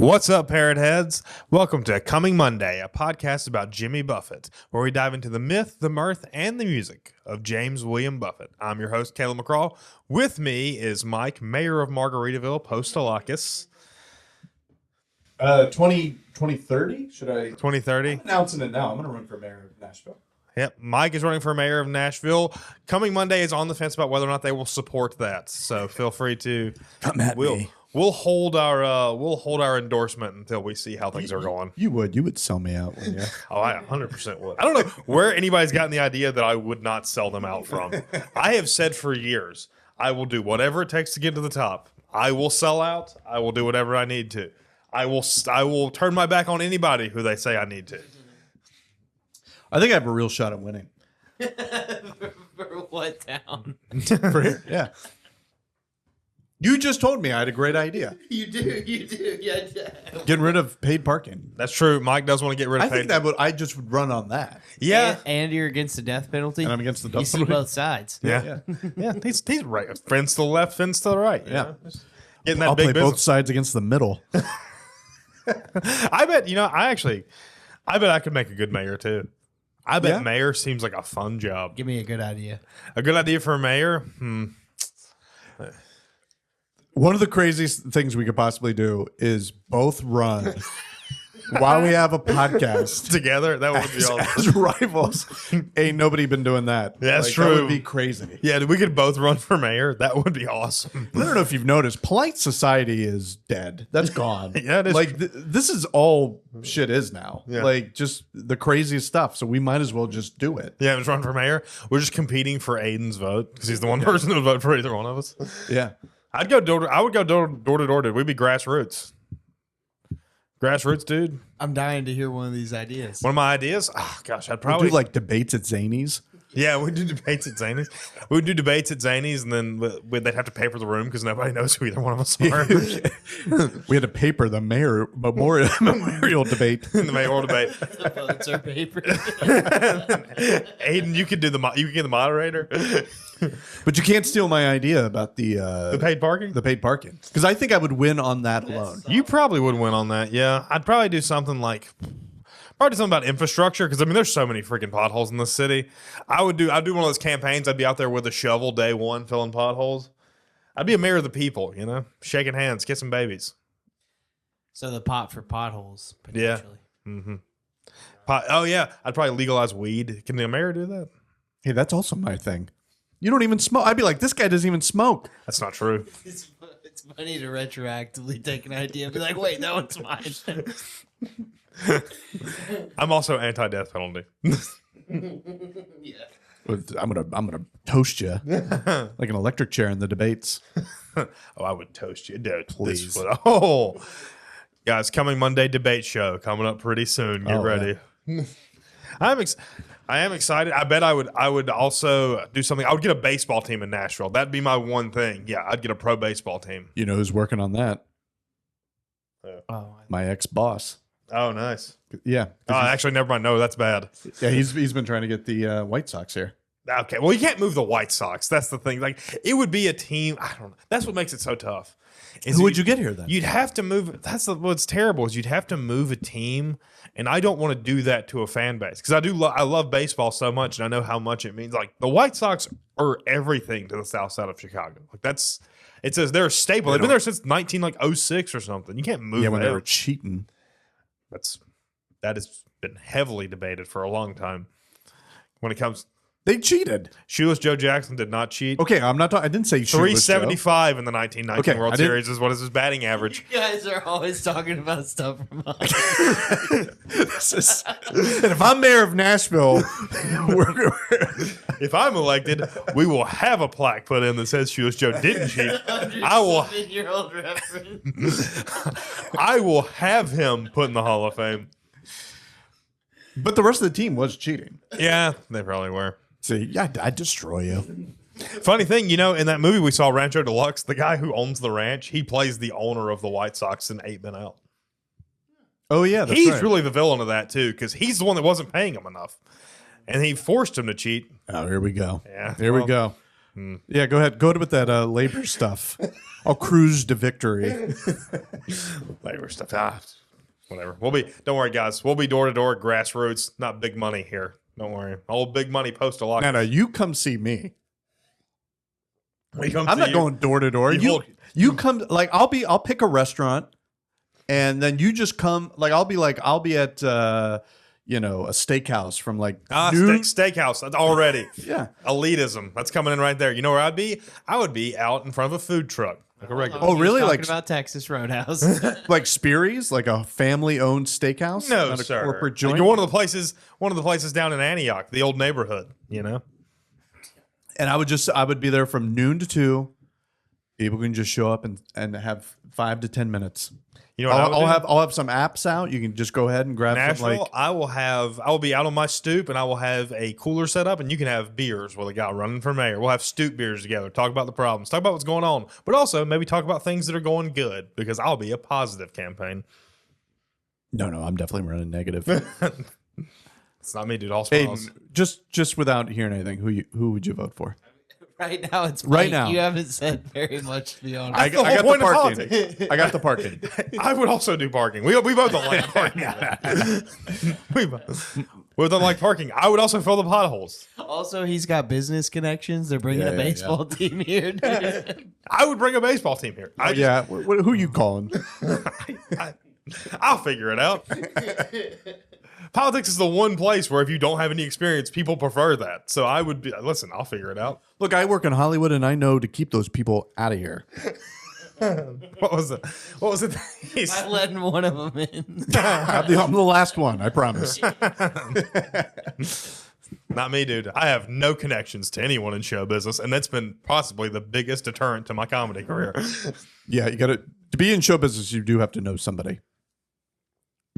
What's up, Parrotheads? Welcome to Coming Monday, a podcast about Jimmy Buffett, where we dive into the myth, the mirth, and the music of James William Buffett. I'm your host, Caleb McCraw. With me is Mike, mayor of Margaritaville, Postalakis. 2030? Should I? 2030? I'm announcing it now. I'm going to run for mayor of Nashville. Yep, Mike is running for mayor of Nashville. Coming Monday is on the fence about whether or not they will support that. So feel free to come at me. We'll hold our endorsement until we see how things are going. You would sell me out, wouldn't you? Oh, I 100% would. I don't know where anybody's gotten the idea that I would not sell them out from. I have said for years, I will do whatever it takes to get to the top. I will sell out. I will do whatever I need to. I will turn my back on anybody who they say I need to. I think I have a real shot at winning. For what town? For here, yeah. You just told me I had a great idea. You do. Yeah. Getting rid of paid parking. That's true. Mike does want to get rid of I think I just would run on that. Yeah. And you're against the death penalty? And I'm against the You death see penalty. both sides. Yeah. He's right. Fence to the left, fence to the right. Yeah. Getting that I'll big play business. both sides against the middle. I bet, I bet I could make a good mayor too. I bet mayor seems like a fun job. Give me a good idea. A good idea for a mayor? One of the craziest things we could possibly do is both run while we have a podcast Together? That would be awesome. as rivals. Ain't nobody been doing that. That's That true. would be crazy. Yeah, we could both run for mayor. That would be awesome. I don't know if you've noticed, polite society is dead. That's gone. Yeah, it is. Like this is all shit is now. Yeah. Like just the craziest stuff. So we might as well just do it. Yeah, just run for mayor. We're just competing for Aiden's vote because he's the one person who would vote for either one of us. Yeah. I would go door to door. Dude. We'd be grassroots. Grassroots, dude. I'm dying to hear one of these ideas. One of my ideas. Oh gosh, I'd We'll probably do like debates at Zany's. Yeah, we do debates at Zany's. We would do debates at Zany's, and then they'd have to pay for the room because nobody knows who either one of us are. We had to paper the mayor memorial debate. In the mayoral debate. The votes are paper. Aiden, you could get the moderator. But you can't steal my idea about the Paid parking. the paid parking. Because I think I would win on that alone. You probably would win on that. Yeah, I'd probably do something like. Probably something about infrastructure because there's so many freaking potholes in this city. I'd do one of those campaigns. I'd be out there with a shovel day one filling potholes. I'd be a mayor of the people, shaking hands, kissing babies. So the pot for potholes, Yeah. potentially. Mm-hmm. Oh yeah, I'd probably legalize weed. Can the mayor do that? Hey, that's also my thing. You don't even smoke. I'd be like, this guy doesn't even smoke. That's not true. It's funny to retroactively take an idea and be like, wait, that one's mine. I'm also anti-death penalty. Yeah. I'm gonna toast you like an electric chair in the debates. Oh, I would toast you, dude. Please. Guys, coming Monday debate show coming up pretty soon. Get Oh, ready. I am excited. I bet I would also do something. I would get a baseball team in Nashville. That'd be my one thing. Yeah, I'd get a pro baseball team. You know who's working on that? Oh, My ex-boss. Oh, nice. Yeah. Oh, actually, never mind. No, that's bad. Yeah, he's been trying to get the White Sox here. Okay, well, you can't move the White Sox. That's the thing. Like, it would be a team. I don't know. That's what makes it so tough. Who would you get here then? You'd have to move. What's terrible is you'd have to move a team, and I don't want to do that to a fan base because I love baseball so much, and I know how much it means. Like the White Sox are everything to the south side of Chicago. Like they're a staple. They've been there since 1906 or something. You can't move. Yeah, when they them. were cheating. That has been heavily debated for a long time. When it comes, They cheated. Shoeless Joe Jackson did not cheat. Okay, I'm not talking. I didn't say Shoeless Joe. 375 in the 1919 Okay, World I didn't- Series is what is his batting average. you guys are always talking about stuff from us. And if I'm mayor of Nashville, If I'm elected, we will have a plaque put in that says Shoeless Joe didn't cheat. I will 107-year-old reference. I will have him put in the Hall of Fame. but the rest of the team was cheating. Yeah, they probably were. See, yeah, I'd destroy you. Funny thing, in that movie we saw Rancho Deluxe, the guy who owns the ranch, he plays the owner of the White Sox in 8 Men Out. Oh yeah, that's He's right. really the villain of that too, because he's the one that wasn't paying him enough, and he forced him to cheat. Oh, here we go. Yeah, Here we well, go. Yeah, go ahead. Go with that labor stuff. I'll cruise to victory. Labor stuff. Whatever. Don't worry, guys. We'll be door to door, grassroots, not big money here. Don't worry. Old big money postal office. No, you come see me. I'm not going door to door. You come, like, I'll pick a restaurant, and then you just come. Like, I'll be at a steakhouse from like noon. Steakhouse. That's already elitism. That's coming in right there. You know where I'd be? I would be out in front of a food truck. Like a regular. Oh, really? Like about Texas Roadhouse, like Speary's, like a family-owned steakhouse. No, not sir. A corporate joint. Like you're one of the places down in Antioch, the old neighborhood. You know. And I would be there from noon to 2. People can just show up and have 5 to 10 minutes. You know what I'll have some apps out. You can just go ahead and grab Nashville, some. I will be out on my stoop, and I will have a cooler set up, and you can have beers with a guy running for mayor. We'll have stoop beers together, talk about the problems, talk about what's going on, but also maybe talk about things that are going good, because I'll be a positive campaign. No, I'm definitely running negative. It's not me, dude. All smiles. Hayden, just without hearing anything, who would you vote for? Right now, it's right Mike. now. You haven't said very much, to be honest. I got the parking. I got the parking. I would also do parking. We both don't like parking. we both don't like parking. I would also fill the potholes. Also, he's got business connections. They're bringing a baseball team here. Dude. I would bring a baseball team here. Who are you calling? I'll figure it out. Politics is the one place where if you don't have any experience, people prefer that. So I would be, listen, I'll figure it out. Look, I work in Hollywood, and I know to keep those people out of here. What was it? I'm letting one of them in. I'm the last one, I promise. Not me, dude. I have no connections to anyone in show business, and that's been possibly the biggest deterrent to my comedy career. Yeah, you got to be in show business. You do have to know somebody.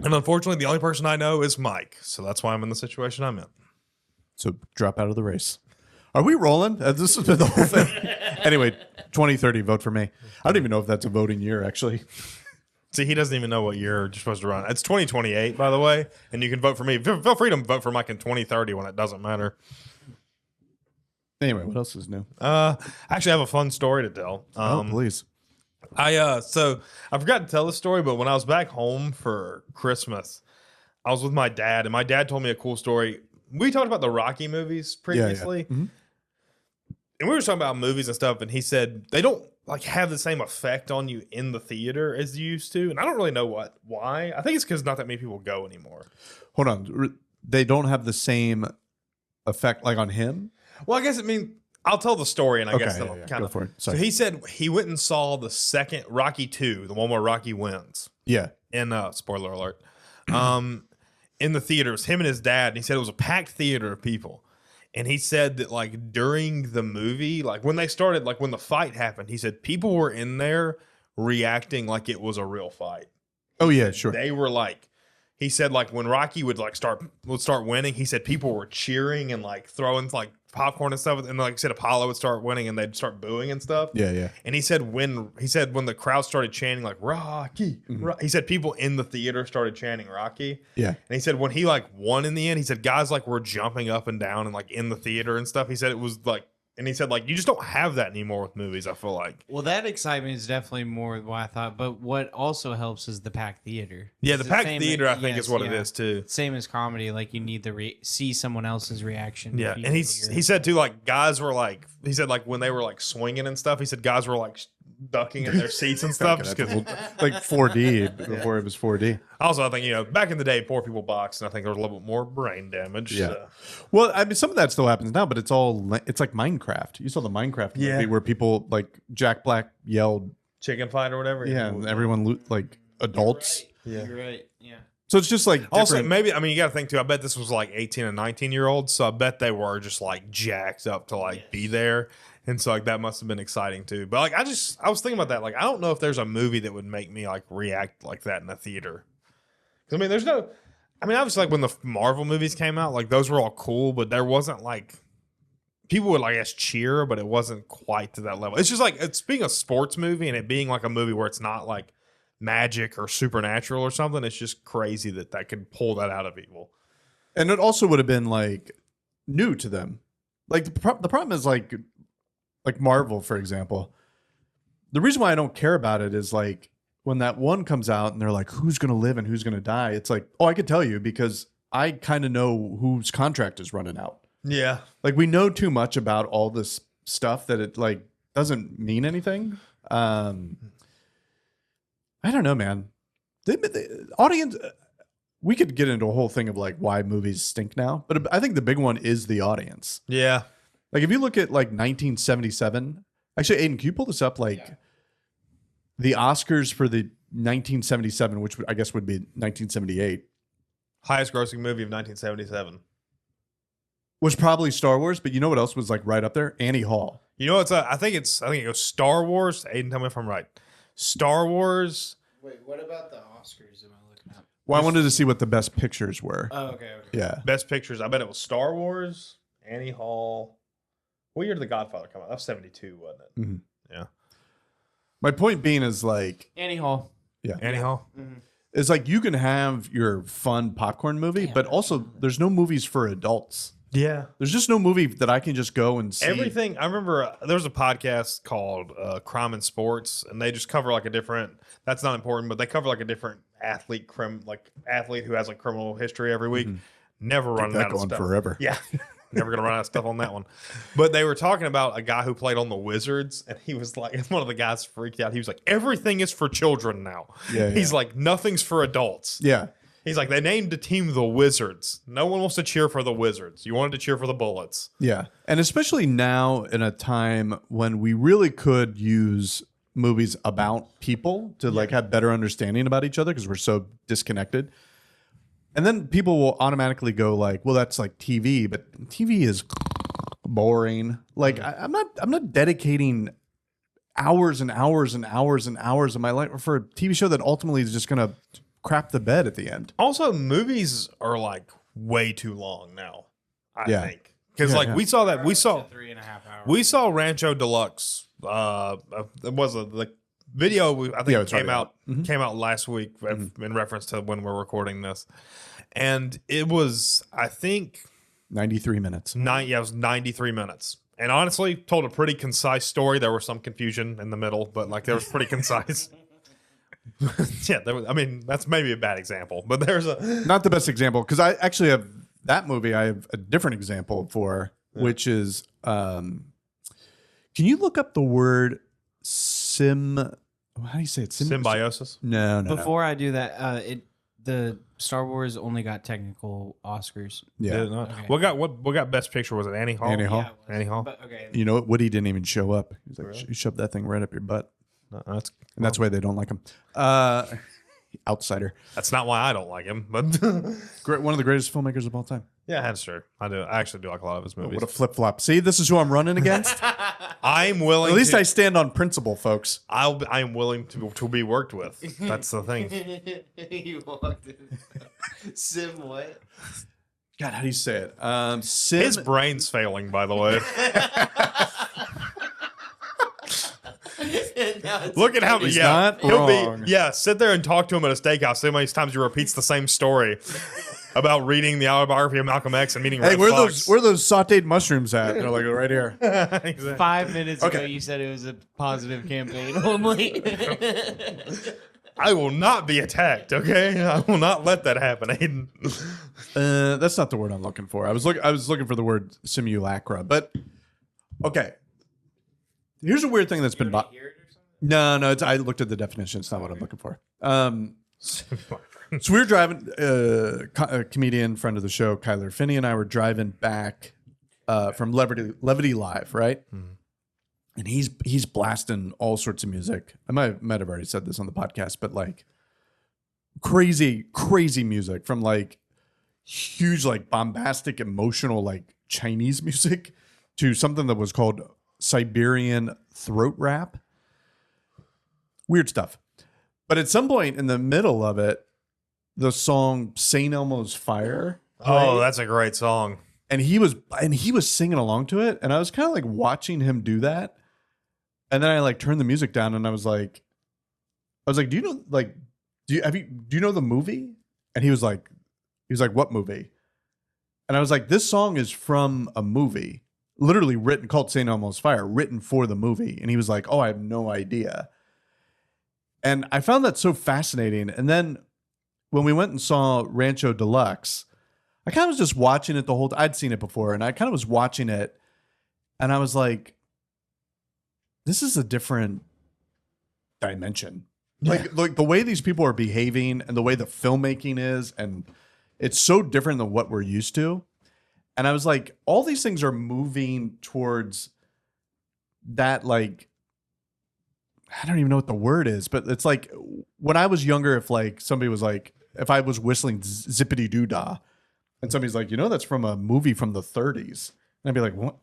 And unfortunately, the only person I know is Mike. So that's why I'm in the situation I'm in. So drop out of the race. Are we rolling? This has been the whole thing. Anyway, 2030, vote for me. I don't even know if that's a voting year, actually. See, he doesn't even know what year you're supposed to run. It's 2028, by the way. And you can vote for me. Feel free to vote for Mike in 2030 when it doesn't matter. Anyway, what else is new? Actually, I have a fun story to tell. Please. So I forgot to tell this story, but when I was back home for Christmas, I was with my dad, and my dad told me a cool story. We talked about the Rocky movies previously, Mm-hmm. and we were talking about movies and stuff, and he said they don't like have the same effect on you in the theater as you used to, and I don't really know why. I think it's because not that many people go anymore. Hold on, they don't have the same effect like on him. Well, I guess I'll tell the story, and I guess that'll kind Go of. for it. So Sorry. he said he went and saw the second Rocky 2, the one where Rocky wins. Yeah. In spoiler alert, in the theaters, him and his dad, and he said it was a packed theater of people. And he said that like during the movie, like when they started, like when the fight happened, he said people were in there reacting like it was a real fight. Oh yeah, sure. They were like, he said like when Rocky would start winning, he said people were cheering and like throwing like popcorn and stuff, and like I said, Apollo would start winning and they'd start booing and stuff. Yeah. And he said when the crowd started chanting like Rocky, he said people in the theater started chanting Rocky. Yeah. And he said when he like won in the end, he said guys like were jumping up and down and like in the theater and stuff. He said it was like, and he said like you just don't have that anymore with movies, I feel like. Well, that excitement is definitely more what I thought, but what also helps is the packed theater. Yeah, the It's packed same- theater I think yes, is what it yeah. is too. Same as comedy, like you need to see someone else's reaction. Yeah, to and he feel said too, like guys were like, he said like when they were like swinging and stuff, he said guys were like ducking in their seats and stuff. Just 'cause, Like 4D before it was 4D. also, I think back in the day, poor people boxed, and I think there was a little bit more brain damage. Yeah. So. Well, I mean, some of that still happens now, but it's like Minecraft. You saw the Minecraft movie where people like Jack Black yelled, Chicken fight or whatever. yeah, and everyone like adults. You're right. Yeah. So it's just like Also, different- maybe you got to think too. I bet this was like 18 and 19-year-olds, so I bet they were just like jacked up to like be there, and so like that must have been exciting too. But like I was thinking about that. Like I don't know if there's a movie that would make me like react like that in a theater. 'Cause, I mean, obviously like when the Marvel movies came out, like those were all cool, but there wasn't like people would like I guess cheer, but it wasn't quite to that level. It's just like it's being a sports movie and it being like a movie where it's not like magic or supernatural or something. It's just crazy that could pull that out of people. and it also would have been like new to them. Like the problem is like like Marvel, for example. The reason why I don't care about it is like when that one comes out and they're like, who's going to live and who's going to die? It's like, oh, I could tell you because I kind of know whose contract is running out. Yeah. Like we know too much about all this stuff that it like doesn't mean anything. I don't know, man. The audience, we could get into a whole thing of like why movies stink now, but I think the big one is the audience. Yeah. Like if you look at like 1977, actually, Aiden, can you pull this up? Like the Oscars for the 1977, which I guess would be 1978, Highest grossing movie of 1977. was probably Star Wars. But you know what else was like right up there? Annie Hall. You know, I think it goes Star Wars. Aiden, tell me if I'm right. Star Wars. Wait, what about the Oscars? Am I looking up? Well, I wanted to see what the best pictures were. Oh, okay. Yeah. Best pictures. I bet it was Star Wars, Annie Hall. What year did The Godfather come out? That was 72, wasn't it? Mm-hmm. Yeah. My point being is like, Annie Hall. yeah, Annie Hall. Mm-hmm. it's like you can have your fun popcorn movie, but also there's no movies for adults. Yeah. There's just no movie that I can just go and see. Everything. I remember there was a podcast called Crime and Sports, and they just cover like a different. That's not important, but they cover like a different athlete who has like criminal history every week. Never running that out of going stuff forever. Yeah. Never gonna run out of stuff on that one. But they were talking about a guy who played on the Wizards, and he was like, one of the guys freaked out. He was like, everything is for children now. Yeah, He's like, nothing's for adults. Yeah. He's like, they named the team the Wizards. No one wants to cheer for the Wizards. You wanted to cheer for the Bullets. Yeah. And especially now in a time when we really could use movies about people to like have better understanding about each other because we're so disconnected. And then people will automatically go like, well, that's like TV, but TV is boring. Like I'm not dedicating hours and hours and hours and hours of my life for a TV show that ultimately is just going to crap the bed at the end. Also, movies are like way too long now, I think. Because we saw 3.5 hours. We saw Rancho Deluxe. It was the video I think it came out last week in reference to when we're recording this, and it was I think 93 minutes. It was 93 minutes, and honestly told a pretty concise story. There was some confusion in the middle, but like there was pretty concise. Yeah, I mean that's maybe a bad example, but there's not the best example because I actually have that movie. I have a different example for which is can you look up the word how do you say it? Symbiosis. No. Before I do that, the Star Wars only got technical Oscars. Yeah. Okay. What got best picture? Was it Annie Hall? Annie Hall. Yeah, Annie Hall. But, okay. You know what? Woody didn't even show up. He's like, you shoved that thing right up your butt. That's why they don't like him. Outsider. That's not why I don't like him, but One of the greatest filmmakers of all time. yeah, that's true. I do. I actually do like a lot of his movies. What a flip flop. See, this is who I'm running against. I'm willing. At least I stand on principle, folks. I'm willing to be worked with. That's the thing. You walked in. Sim what? God, how do you say it? His brain's failing, by the way. Look at how He's not wrong. sit there and talk to him at a steakhouse. So many times he repeats the same story about reading the autobiography of Malcolm X and meeting. Hey, Red where Fox. those sautéed mushrooms at? They're like right here. Exactly. 5 minutes ago, you said it was a positive campaign only. I will not be attacked. Okay, I will not let that happen, Aiden. That's not the word I'm looking for. I was looking for the word simulacra, but okay. Here's a weird thing that's been. No. I looked at the definition. It's not what I'm looking for. So we were driving. A comedian friend of the show, Kyler Finney, and I were driving back from Levity Live, right? And he's blasting all sorts of music. I might have already said this on the podcast, but like crazy music from like huge, like bombastic, emotional, like Chinese music to something that was called Siberian throat rap. Weird stuff. But at some point in the middle of it, the song St. Elmo's Fire. Oh, that's a great song. And he was singing along to it. And I was kind of like watching him do that. And then I like turned the music down and I was like, do you know, like, do you know the movie? And he was like, what movie? And I was like, this song is from a movie. literally written, called St. Elmo's Fire, written for the movie. And he was like, oh, I have no idea. And I found that so fascinating. And then when we went and saw Rancho Deluxe, I kind of was just watching it the whole time. I'd seen it before, and I kind of was watching it, and I was like, this is a different dimension. Like the way these people are behaving and the way the filmmaking is, and it's so different than what we're used to. And I was like, all these things are moving towards that, like, I don't even know what the word is, but it's like when I was younger, if like somebody was like, if I was whistling Zippity Doo Dah and somebody's like, that's from a movie from the 30s. And I'd be like, what?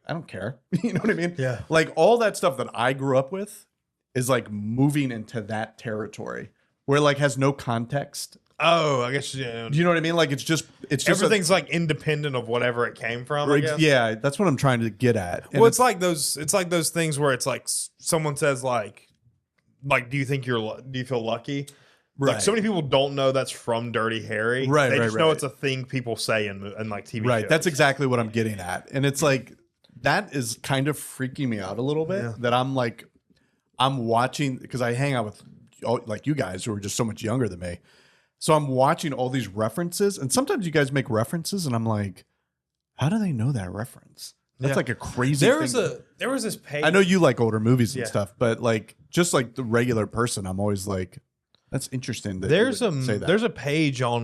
I don't care. You know what I mean? Yeah. Like all that stuff that I grew up with is like moving into that territory where it like has no context. Oh, I guess, yeah. Do you know what I mean? Like it's just Everything's like independent of whatever it came from. I guess. Yeah, that's what I'm trying to get at. And well, it's like those things where it's like someone says like, do you feel lucky? Right. Like so many people don't know that's from Dirty Harry. Right. They right, just right. know it's a thing people say in like TV Right. shows. That's exactly what I'm getting at. And it's like, that is kind of freaking me out a little bit. Yeah. That I'm like, I'm watching, because I hang out with like you guys who are just so much younger than me. So I'm watching all these references, and sometimes you guys make references, and I'm like, how do they know that reference? That's like a crazy there thing. there was this page. I know you like older movies and Yeah. stuff, but like just like the regular person, I'm always like, that's interesting. That There's you would say that. there's a page on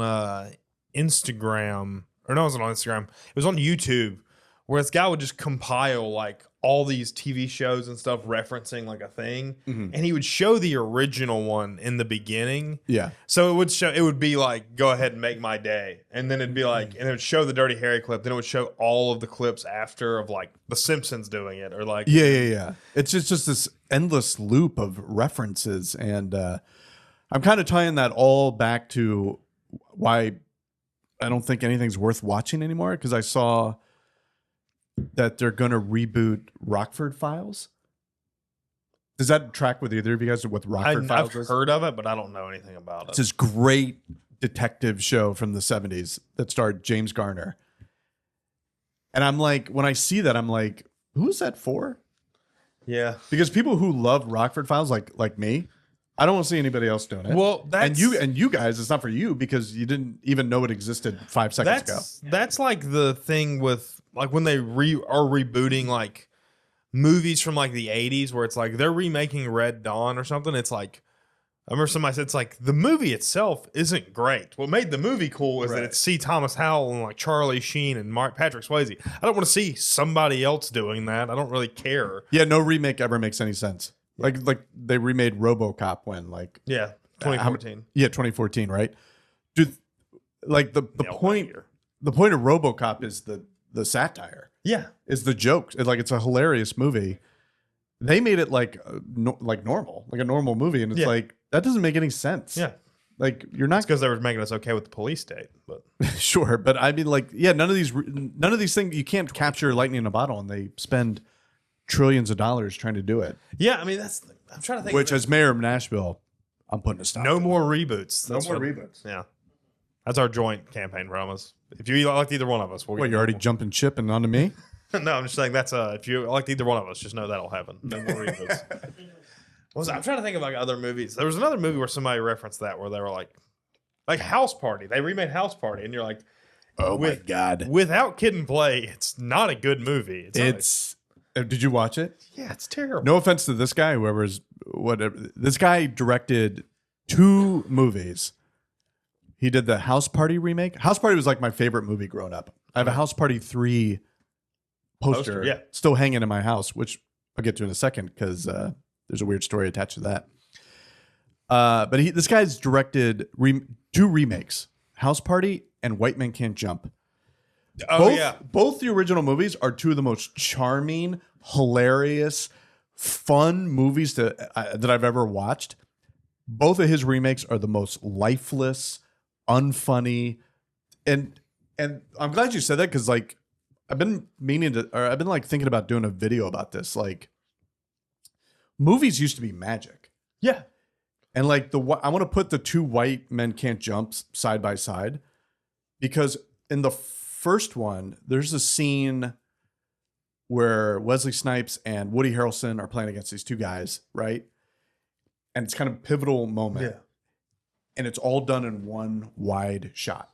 Instagram, or no, it wasn't on Instagram. It was on YouTube, where this guy would just compile like all these TV shows and stuff referencing like a thing, and he would show the original one in the beginning. Yeah. So it would be like, go ahead and make my day. And then it'd be like, and it would show the Dirty Harry clip. Then it would show all of the clips after of like The Simpsons doing it, or like, Yeah. It's just this endless loop of references. And I'm kind of tying that all back to why I don't think anything's worth watching anymore. Because I saw that they're going to reboot Rockford Files. Does that track with either of you guys with Rockford Files? I've heard of it, but I don't know anything about It's it. this great detective show from the 70s that starred James Garner. And I'm like, when I see that, I'm like, who's that for? Yeah. Because people who love Rockford Files, like me, I don't want to see anybody else doing it. Well, and you guys, it's not for you because you didn't even know it existed 5 seconds ago. That's like the thing with like when they are rebooting like movies from like the 80s, where it's like they're remaking Red Dawn or something. It's like, I remember somebody said it's like the movie itself isn't great. What made the movie cool is that it's C. Thomas Howell and like Charlie Sheen and Patrick Swayze. I don't want to see somebody else doing that. I don't really care. Yeah, no remake ever makes any sense. Like they remade RoboCop when like 2014. 2014, right? Dude, like the point of RoboCop is the satire. Yeah, is the joke. It's a hilarious movie. They made it like normal, like a normal movie, and it's like that doesn't make any sense. Yeah, like you're not because they were making us okay with the police state, but sure. But I mean, like, yeah, none of these things you can't capture lightning in a bottle, and they spend trillions of dollars trying to do it. Yeah, I mean I'm trying to think. Which, as mayor of Nashville, I'm putting a stop. No more reboots. No more reboots. Yeah, that's our joint campaign promise. If you like either one of us, we'll What, you're already jumping ship and onto me? No, I'm just saying that's if you like either one of us, just know that'll happen. No more reboots. I'm trying to think of like other movies. There was another movie where somebody referenced that where they were like House Party. They remade House Party, and you're like, oh my god! Without Kid and Play, it's not a good movie. Did you watch it? Yeah, it's terrible. No offense to this guy, whoever's whatever. This guy directed 2 movies. He did the House Party remake. House Party was like my favorite movie growing up. I have a House Party 3 poster still hanging in my house, which I'll get to in a second because there's a weird story attached to that. But this guy's directed 2 remakes, House Party and White Men Can't Jump. Both the original movies are 2 of the most charming, hilarious, fun movies that I've ever watched. Both of his remakes are the most lifeless, unfunny, and I'm glad you said that because like I've been thinking about doing a video about this. Like, movies used to be magic. Yeah. And like I want to put the 2 White Men Can't Jump side by side because in the first one, there's a scene where Wesley Snipes and Woody Harrelson are playing against these two guys, right? And it's kind of a pivotal moment. Yeah. And it's all done in one wide shot.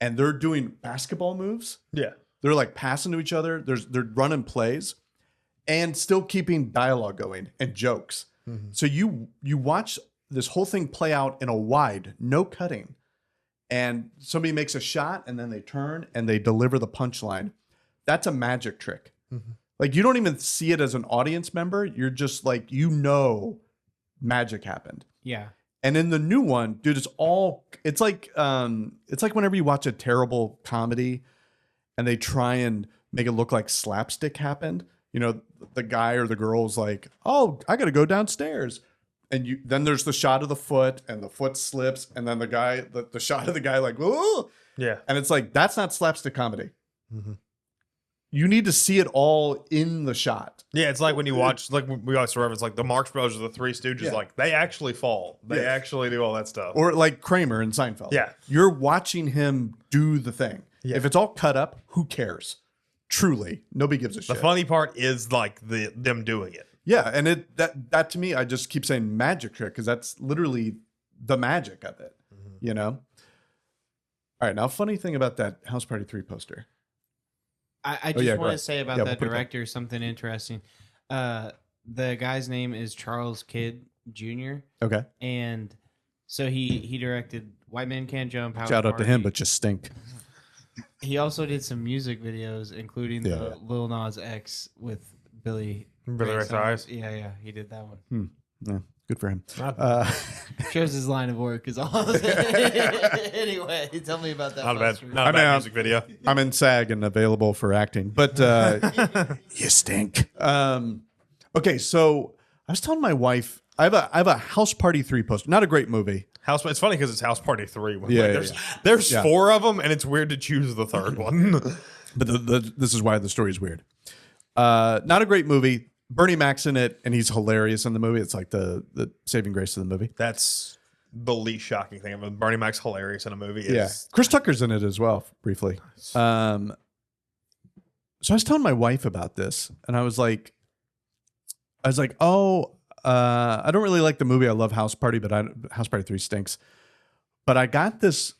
And they're doing basketball moves. Yeah. They're like passing to each other. They're running plays and still keeping dialogue going and jokes. So you watch this whole thing play out in a wide, no cutting. And somebody makes a shot and then they turn and they deliver the punchline. That's a magic trick. Like you don't even see it as an audience member. You're just like, magic happened. Yeah. And in the new one, dude, it's like whenever you watch a terrible comedy and they try and make it look like slapstick happened. You know, the guy or the girl's like, oh, I got to go downstairs. And then there's the shot of the foot and the foot slips. And then the shot of the guy like, oh, Yeah. and it's like, that's not slapstick comedy. You need to see it all in the shot. Yeah, it's like when you watch, like we always reference, like the Marx Brothers or the Three Stooges, Yeah. like they actually fall. They actually do all that stuff. Or like Kramer in Seinfeld. Yeah. You're watching him do the thing. Yeah. If it's all cut up, who cares? Truly, nobody gives a The shit. funny part is like them doing it. Yeah, and that to me, I just keep saying magic trick because that's literally the magic of it, you know? All right, now funny thing about that House Party 3 poster. I just yeah, go want to ahead. say about Yeah, that we'll put it director something interesting. The guy's name is Charles Kidd Jr. Okay. And so he directed White Men Can't Jump. House Shout out to Party. him, but just stink. He also did some music videos, including the Lil Nas X with Billy Billy Ray Cyrus. Yeah, he did that one. Yeah, good for him. Shows his line of work is all. Anyway, tell me about that. Not a bad, poster. not a bad music video. I'm in SAG and available for acting, but you stink. Okay, so I was telling my wife I have a House Party 3 poster. Not a great movie. It's funny because it's House Party 3. Yeah, There's 4 of them, and it's weird to choose the third one. But this is why the story is weird. Not a great movie. Bernie Mac's in it, and he's hilarious in the movie. It's like the saving grace of the movie. That's the least shocking thing. Bernie Mac's hilarious in a movie. Yeah, Chris Tucker's in it as well, briefly. So I was telling my wife about this, and I was like, oh, I don't really like the movie. I love House Party, but House Party 3 stinks. But I got this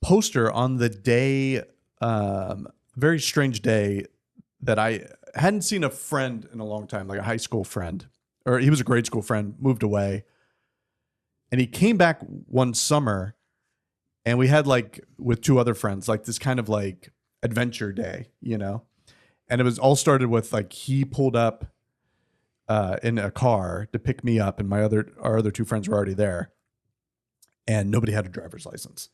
poster on the day, very strange day, that I hadn't seen a friend in a long time, like a high school friend, or he was a grade school friend, moved away. And he came back one summer, and we had like with 2 other friends, like this kind of like adventure day, you know? And it was all started with like he pulled up in a car to pick me up, and our other 2 friends were already there, and nobody had a driver's license.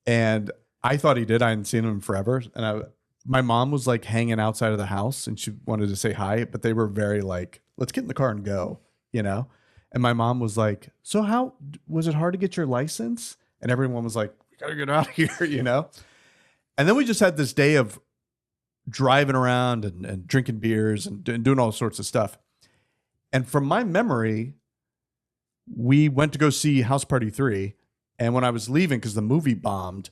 And I thought he did. I hadn't seen him in forever, and my mom was like hanging outside of the house, and she wanted to say hi, but they were very like, let's get in the car and go, you know? And my mom was like, so how was it hard to get your license? And everyone was like, we gotta get out of here, you know? And then we just had this day of driving around and drinking beers and doing all sorts of stuff. And from my memory, we went to go see House Party 3. And when I was leaving, because the movie bombed,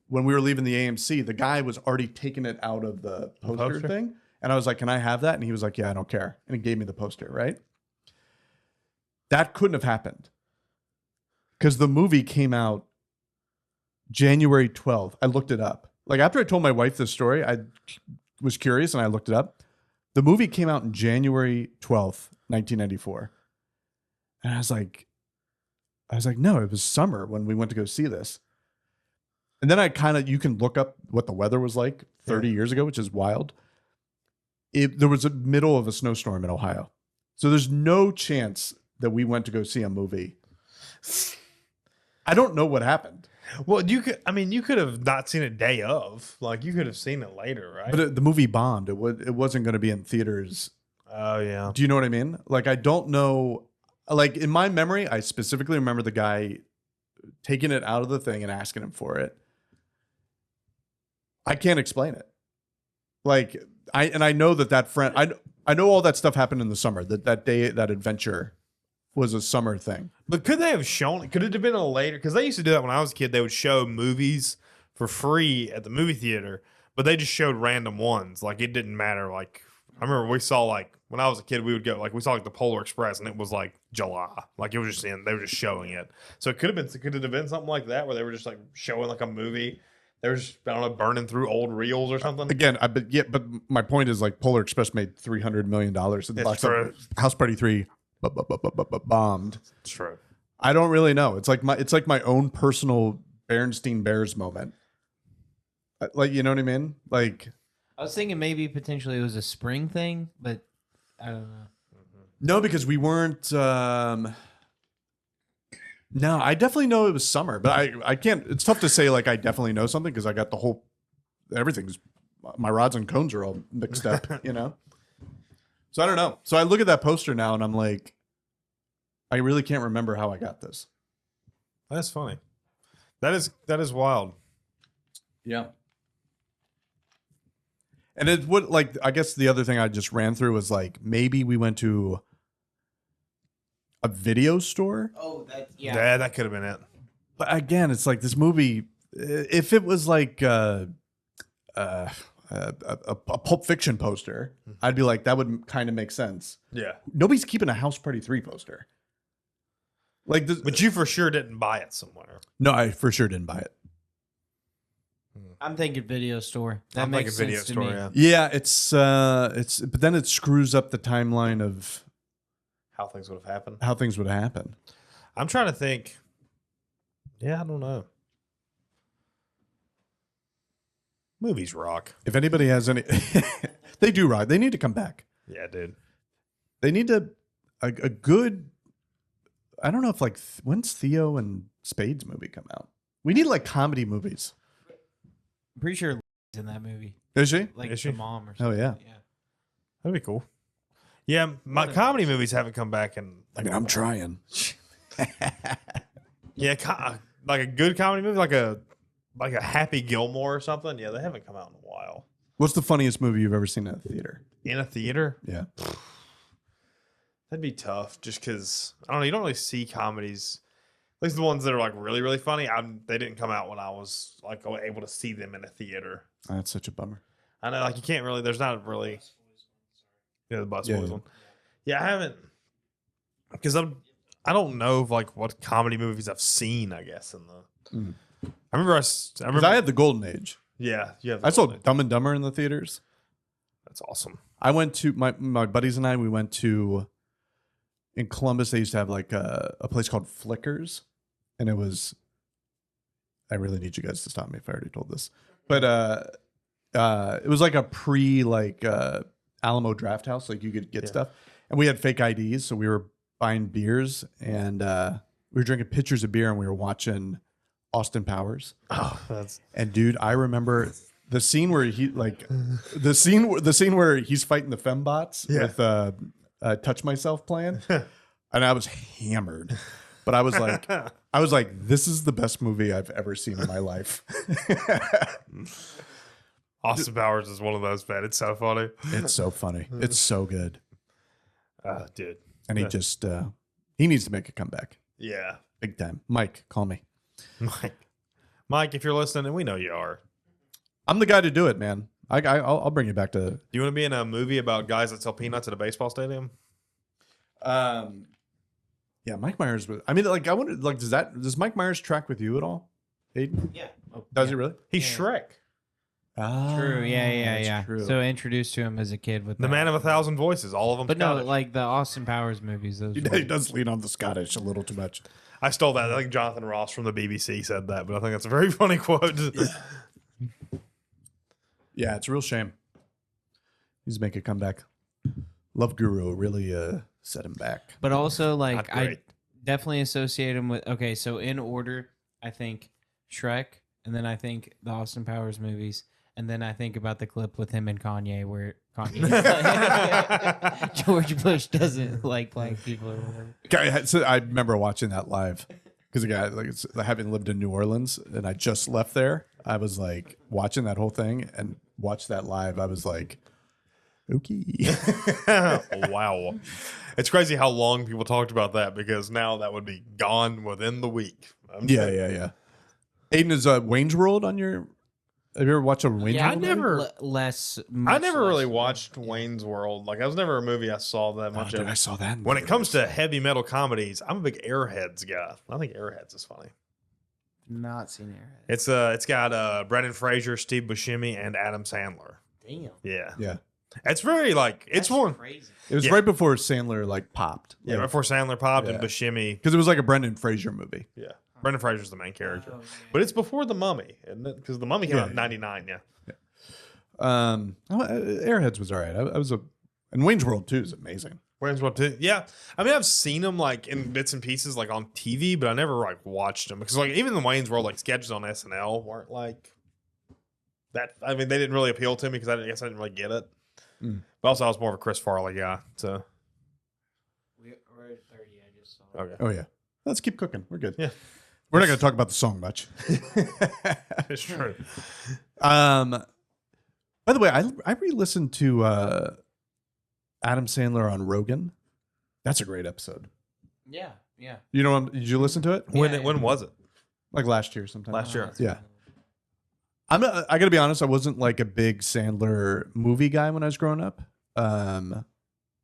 when we were leaving the AMC, the guy was already taking it out of the poster thing. And I was like, can I have that? And he was like, yeah, I don't care. And he gave me the poster, right? That couldn't have happened because the movie came out January 12th. I looked it up. Like after I told my wife this story, I was curious and I looked it up. The movie came out in January 12th, 1994. And I was like, no, it was summer when we went to go see this. And then you can look up what the weather was like 30 years ago, which is wild. There was a middle of a snowstorm in Ohio. So there's no chance that we went to go see a movie. I don't know what happened. Well, you could have not seen it day of. Like you could have seen it later, right? But the movie bombed. It wasn't going to be in theaters. Oh yeah. Do you know what I mean? Like I don't know. Like in my memory, I specifically remember the guy taking it out of the thing and asking him for it. I can't explain it. Like I know that friend. I know all that stuff happened in the summer. That day, that adventure was a summer thing. But could they have shown it? Could it have been a later? Because they used to do that when I was a kid. They would show movies for free at the movie theater, but they just showed random ones. Like it didn't matter. Like I remember we saw like when I was a kid, we would go like we saw like the Polar Express, and it was like July. Like it was just they were just showing it. So it could have been something like that where they were just like showing like a movie. They were just, I don't know, burning through old reels or something. Again, but my point is like Polar Express made $300 million in the box office. House Party 3 bombed. It's true. I don't really know. It's like my own personal Berenstain Bears moment. Like, you know what I mean? Like, I was thinking maybe potentially it was a spring thing, but I don't know. no, because we weren't. No, I definitely know it was summer, but I can't. It's tough to say like I definitely know something because I got the whole everything's my rods and cones are all mixed up, you know. So I don't know. So I look at that poster now and I'm like, I really can't remember how I got this. That's funny. That is wild. Yeah. And it would like I guess the other thing I just ran through was like maybe we went to a video store. Oh, Yeah, that could have been it. But again, it's like this movie. If it was like a Pulp Fiction poster, I'd be like, that would kind of make sense. Yeah. Nobody's keeping a House Party 3 poster. Like, But you for sure didn't buy it somewhere. No, I for sure didn't buy it. I'm thinking video store. That I'm makes thinking sense video to store, me. yeah. Yeah, it's but then it screws up the timeline of How things would have happened. how things would happen. I'm trying to think. Yeah, I don't know. Movies rock. If anybody has any, they do rock. They need to come back. Yeah, dude. They need to a good. I don't know if like when's Theo and Spade's movie come out? We need like comedy movies. I'm pretty sure in that movie. Is she? Like Is she? the mom or Oh something. yeah. That'd be cool. Yeah, my comedy movies haven't come back in. I mean, I'm trying. Yeah, like a good comedy movie, like a Happy Gilmore or something. Yeah, they haven't come out in a while. What's the funniest movie you've ever seen at a theater? In a theater, Yeah. that'd be tough. Just because I don't know, you don't really see comedies. At least the ones that are like really, really funny. They didn't come out when I was like able to see them in a theater. That's such a bummer. I know, like you can't really. There's not really. Yeah, the Bus Yeah, Boys yeah. one. Yeah, I haven't. Because I don't know like what comedy movies I've seen. I guess in the. I remember. I remember. I had the golden age. Yeah, yeah. I saw Dumb and Dumber in the theaters. That's awesome. I went to my buddies and I. We went to in Columbus. They used to have like a place called Flickers, and it was. I really need you guys to stop me if I already told this, but it was like a Alamo Draft House, like you could get stuff, and we had fake IDs, so we were buying beers and we were drinking pitchers of beer, and we were watching Austin Powers. Oh, that's And dude, I remember the scene where he like the scene where he's fighting the fembots with "Touch Myself" playing, and I was hammered, but I was like, this is the best movie I've ever seen in my life. Austin Powers is one of those, man. It's so funny. It's so funny. It's so good, Dude. and he just he needs to make a comeback, Yeah, big time. Mike, call me. Mike, if you're listening, and we know you are, I'm the guy to do it, man. I'll bring you back to. do you want to be in a movie about guys that sell peanuts at a baseball stadium? Yeah, Mike Myers. I mean, like, I wonder, like, does Mike Myers track with you at all, Aiden? Yeah. Oh, Does he really? He's Yeah. Shrek, Ah, True. Yeah. that's true. So introduced to him as a kid with the man of 1,000 voices, all of them. But no, Scottish. like the Austin Powers movies. Those. he does lean on the Scottish a little too much. I stole that. I think Jonathan Ross from the BBC said that, but I think that's a very funny quote. Yeah, it's a real shame. He's make a comeback. Love Guru really set him back. But also, like, Not I great. definitely associate him with. Okay, so in order, I think Shrek, and then I think the Austin Powers movies, and then I think about the clip with him and Kanye where Kanye George Bush doesn't like black people or whatever. So I remember watching that live because again, like having lived in New Orleans and I just left there, I was like watching that whole thing and watched that live. I was like, okay. Wow. It's crazy how long people talked about that because now that would be gone within the week. Yeah. Aiden, is Wayne's World on your Have you ever watched a Wayne's Yeah, World movie? never- less. I much never less really fun. watched Wayne's World. Like, that was never a movie I saw that Oh, much dude, of. I saw that. When it comes to heavy metal comedies, I'm a big Airheads guy. I think Airheads is funny. Not seen Airhead. It's got Brendan Fraser, Steve Buscemi, and Adam Sandler. Damn. Yeah, yeah, it's very like it's That's one. crazy. it was Yeah. right before Sandler like popped. Yeah, before Sandler popped and Yeah. Buscemi. because it was like a Brendan Fraser movie. Yeah, Brendan Fraser's the main character, Oh, yeah. but it's before The Mummy, isn't it? Because The Mummy came Yeah. out in '99. Yeah, Airheads was all right. I was and Wayne's World too is amazing. Wayne's World 2. Yeah, I mean, I've seen them like in bits and pieces, like on TV, but I never like watched them because like even the Wayne's World like sketches on SNL weren't like that. I mean, they didn't really appeal to me because I guess I didn't really get it. But also, I was more of a Chris Farley guy. So We're at 30. I just saw. okay, Oh yeah, let's keep cooking. We're good. Yeah. We're not going to talk about the song much. it's true. By the way, I re-listened to Adam Sandler on Rogan. That's a great episode. Yeah. Yeah. You know, did you listen to it? When was it? Like last year sometime. Last year. that's Yeah. cool. I got to be honest. I wasn't like a big Sandler movie guy when I was growing up.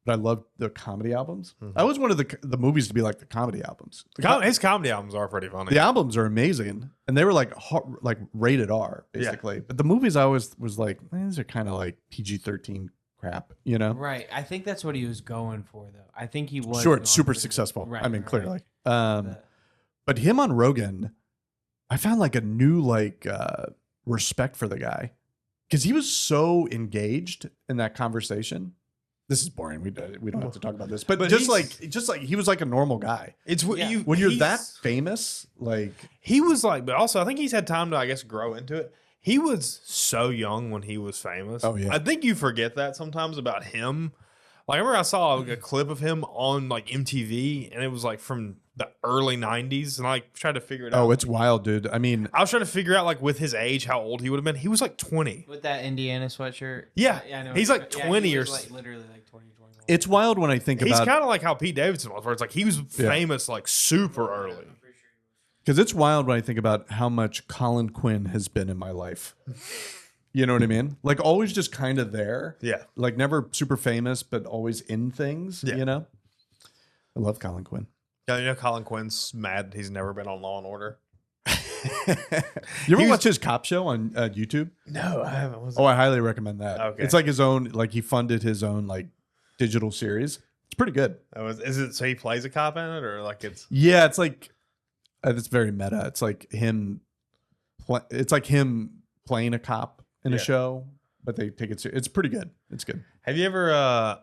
But I loved the comedy albums. I always wanted the movies to be like the comedy albums. His comedy albums are pretty funny. The albums are amazing, and they were like rated R basically. But the movies, I always was like, these are kind of like PG-13 crap, you know? Right. I think that's what he was going for, though. I think he was Sure, going it's super for the- successful. Right, I mean, right, clearly. right. But him on Rogan, I found like a new respect for the guy because he was so engaged in that conversation. This is boring. We don't have to talk about this, but just like he was like a normal guy. It's Yeah. When you're that famous, like he was like, but also I think he's had time to, I guess, grow into it. He was so young when he was famous. Oh, yeah. I think you forget that sometimes about him. Like, I remember I saw like, a clip of him on like MTV, and it was like from the early '90s, and I like, tried to figure it out. oh, it's wild, dude. I mean, I was trying to figure out like with his age how old he would have been. He was like 20. With that Indiana sweatshirt. Yeah. I know. He's like Yeah, 20 he or was s- like literally like 20, 21. it's wild when I think He's about kind of like how Pete Davidson was, where it's like he was famous like super early. because it's wild when I think about how much Colin Quinn has been in my life. You know what I mean? Like always just kind of there. Yeah. Like never super famous, but always in things. Yeah. You know? I love Colin Quinn. Yeah, you know, Colin Quinn's mad he's never been on Law and Order. You ever watch his cop show on YouTube? No, I haven't. Oh, I highly recommend that. Okay. It's like his own, like he funded his own like digital series. It's pretty good. Is it so he plays a cop in it, or like it's Yeah, it's like it's very meta. It's like him. It's like him playing a cop in a Yeah. show, but they take it serious. It's pretty good. It's good. Have you ever?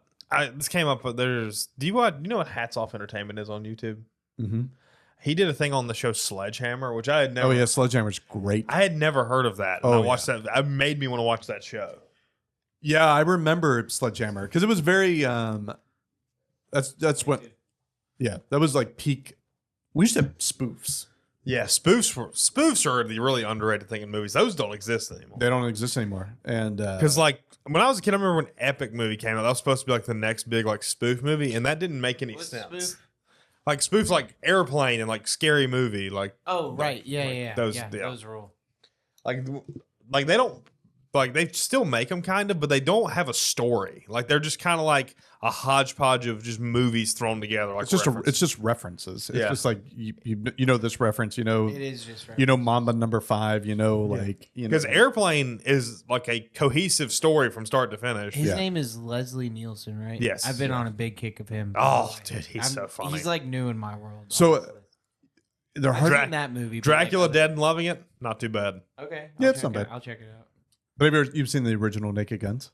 This came up. But there's. Do you know what Hats Off Entertainment is on YouTube? Mm-hmm. He did a thing on the show Sledgehammer, which I had never. Oh yeah, Sledgehammer's great. I had never heard of that. And Oh, I watched that. It made me want to watch that show. Yeah, I remember Sledgehammer because it was very. That's what. Yeah, that was like peak. We used to have spoofs. Yeah, spoofs are the really underrated thing in movies. Those don't exist anymore. They don't exist anymore, and Because like when I was a kid, I remember when Epic movie came out. That was supposed to be like the next big like spoof movie, and that didn't make any What's sense. spoof? Like spoof, like Airplane and like Scary Movie, like Oh, right. Yeah, like, yeah, yeah. those- yeah, yeah. those rule. like they don't like they still make them kind of, but they don't have a story. Like they're just kind of like a hodgepodge of just movies thrown together. Like it's just references. It's Yeah. just like you know this reference. You know It is just right. you know Mamba number 5. You know like you know because Airplane is like a cohesive story from start to finish. His Yeah. name is Leslie Nielsen, right? Yes, I've been yeah. on a big kick of him. Oh, dude, he's so funny. He's like new in my world. So, honestly. they're I've hard. seen that movie. but, Dracula like, Dead and Loving It, not too bad. Okay. Yeah, I'll it's not check it- bad. I'll check it out. But you've seen the original Naked Guns?